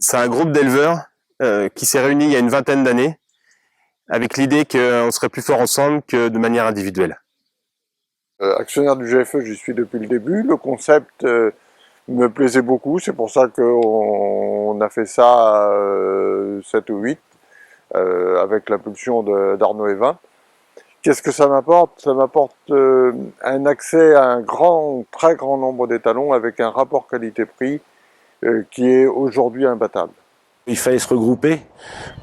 C'est un groupe d'éleveurs qui s'est réuni il y a une vingtaine d'années avec l'idée qu'on serait plus fort ensemble que de manière individuelle. Actionnaire du GFE, j'y suis depuis le début. Le concept me plaisait beaucoup, c'est pour ça qu'on a fait ça 7 ou 8 avec l'impulsion d'Arnaud Evin. Qu'est-ce que ça m'apporte? Ça m'apporte un accès à un très grand nombre d'étalons avec un rapport qualité-prix qui est aujourd'hui imbattable. Il fallait se regrouper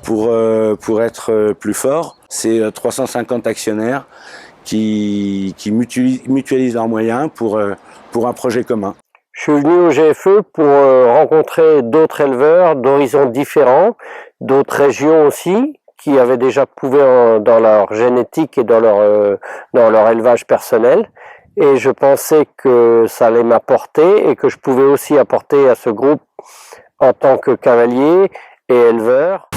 pour être plus fort. C'est 350 actionnaires qui mutualisent leurs moyens pour un projet commun. Je suis venu au GFE pour rencontrer d'autres éleveurs d'horizons différents, d'autres régions aussi, qui avaient déjà prouvé dans leur génétique et dans leur élevage personnel. Et je pensais que ça allait m'apporter et que je pouvais aussi apporter à ce groupe en tant que cavalier et éleveur.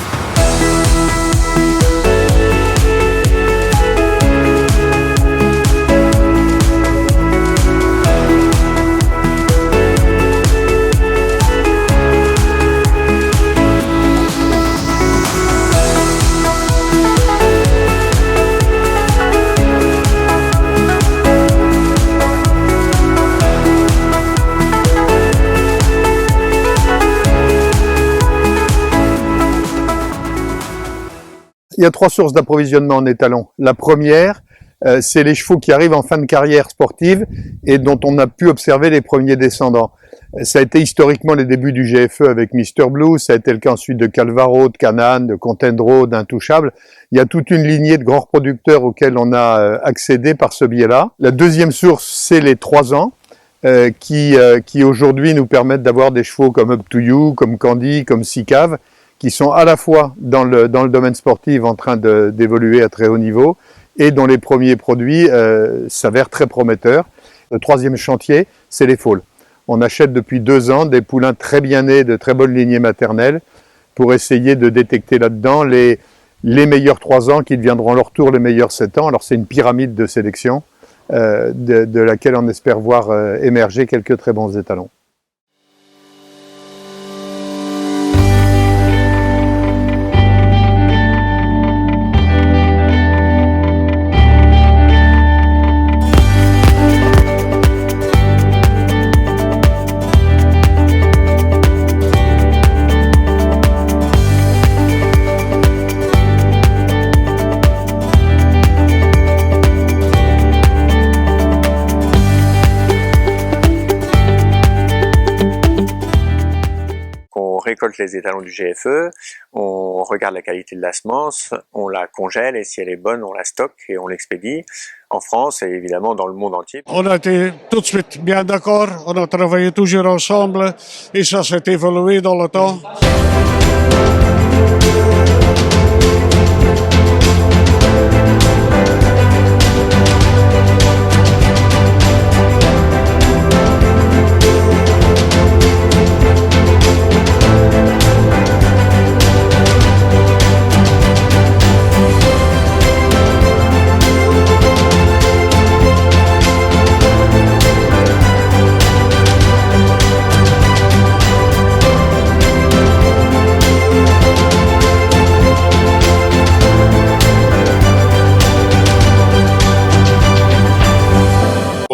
Il y a 3 sources d'approvisionnement en étalons. La première, c'est les chevaux qui arrivent en fin de carrière sportive et dont on a pu observer les premiers descendants. Ça a été historiquement les débuts du GFE avec Mr Blue, ça a été le cas ensuite de Calvaro, de Canaan, de Contendro, d'Intouchable. Il y a toute une lignée de grands reproducteurs auxquels on a accédé par ce biais-là. La deuxième source, c'est les 3 ans. Qui aujourd'hui nous permettent d'avoir des chevaux comme Up to You, comme Candy, comme Sicave, qui sont à la fois dans le domaine sportif en train d'évoluer à très haut niveau et dont les premiers produits s'avèrent très prometteurs. Le troisième chantier, c'est les foals. On achète depuis 2 ans des poulains très bien nés, de très bonne lignée maternelle, pour essayer de détecter là-dedans les meilleurs 3 ans qui deviendront à leur tour les meilleurs 7 ans. Alors c'est une pyramide de sélection de laquelle on espère voir émerger quelques très bons étalons. On récolte les étalons du GFE, on regarde la qualité de la semence, on la congèle et si elle est bonne, on la stocke et on l'expédie en France et évidemment dans le monde entier. On a été tout de suite bien d'accord, on a travaillé toujours ensemble et ça s'est évolué dans le temps.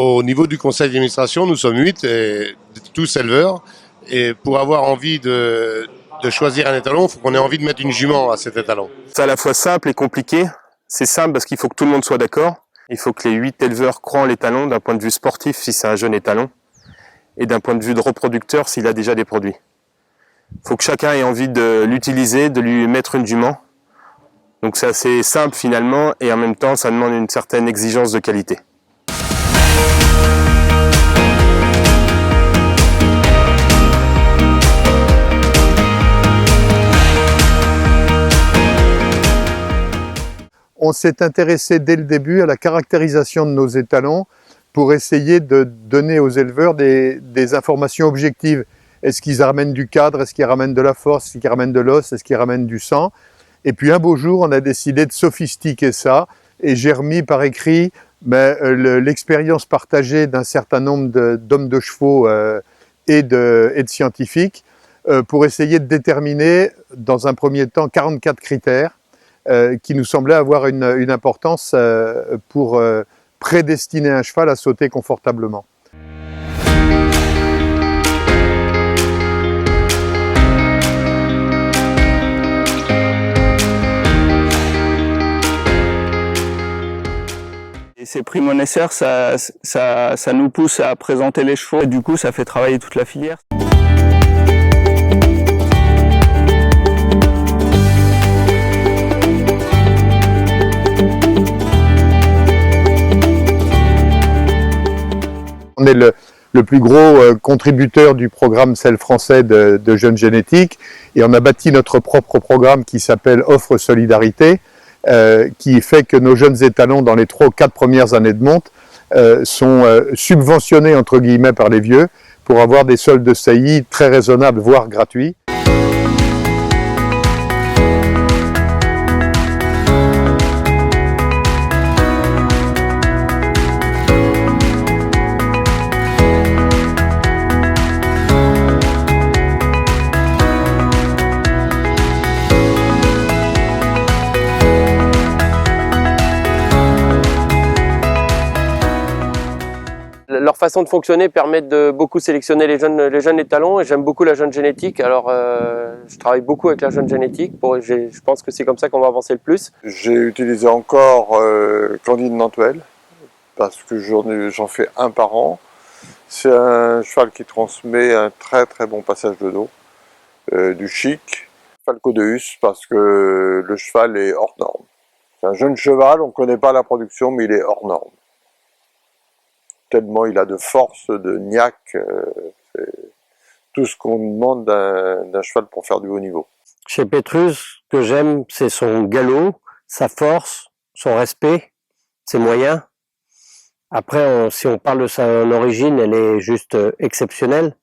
Au niveau du conseil d'administration, nous sommes 8, et tous éleveurs. Et pour avoir envie de choisir un étalon, il faut qu'on ait envie de mettre une jument à cet étalon. C'est à la fois simple et compliqué. C'est simple parce qu'il faut que tout le monde soit d'accord. Il faut que les 8 éleveurs croient en l'étalon d'un point de vue sportif si c'est un jeune étalon et d'un point de vue de reproducteur s'il a déjà des produits. Il faut que chacun ait envie de l'utiliser, de lui mettre une jument. Donc c'est assez simple finalement et en même temps ça demande une certaine exigence de qualité. On s'est intéressé dès le début à la caractérisation de nos étalons pour essayer de donner aux éleveurs des informations objectives. Est-ce qu'ils ramènent du cadre? Est-ce qu'ils ramènent de la force? Est-ce qu'ils ramènent de l'os? Est-ce qu'ils ramènent du sang? Et puis un beau jour, on a décidé de sophistiquer ça et j'ai remis par écrit l'expérience partagée d'un certain nombre d'hommes de chevaux et de scientifiques pour essayer de déterminer, dans un premier temps, 44 critères qui nous semblaient avoir une importance pour prédestiner un cheval à sauter confortablement. Et ces prix Monesser, ça nous pousse à présenter les chevaux et du coup ça fait travailler toute la filière. On est le plus gros contributeur du programme SEL français de jeunes génétiques et on a bâti notre propre programme qui s'appelle Offre Solidarité, qui fait que nos jeunes étalons dans les 3 ou 4 premières années de monte sont subventionnés entre guillemets par les vieux pour avoir des soldes de saillie très raisonnables, voire gratuits. Leur façon de fonctionner permet de beaucoup sélectionner les jeunes étalons et j'aime beaucoup la jeune génétique. Alors je travaille beaucoup avec la jeune génétique. Je pense que c'est comme ça qu'on va avancer le plus. J'ai utilisé encore Candide Nantuel parce que j'en fais un par an. C'est un cheval qui transmet un très très bon passage de dos, du chic. Falco de Hus parce que le cheval est hors norme. C'est un jeune cheval, on ne connaît pas la production mais il est hors norme. Tellement il a de force, de niaque, c'est tout ce qu'on demande d'un cheval pour faire du haut niveau. Chez Petrus, ce que j'aime, c'est son galop, sa force, son respect, ses moyens. Après, si on parle de son origine, elle est juste exceptionnelle.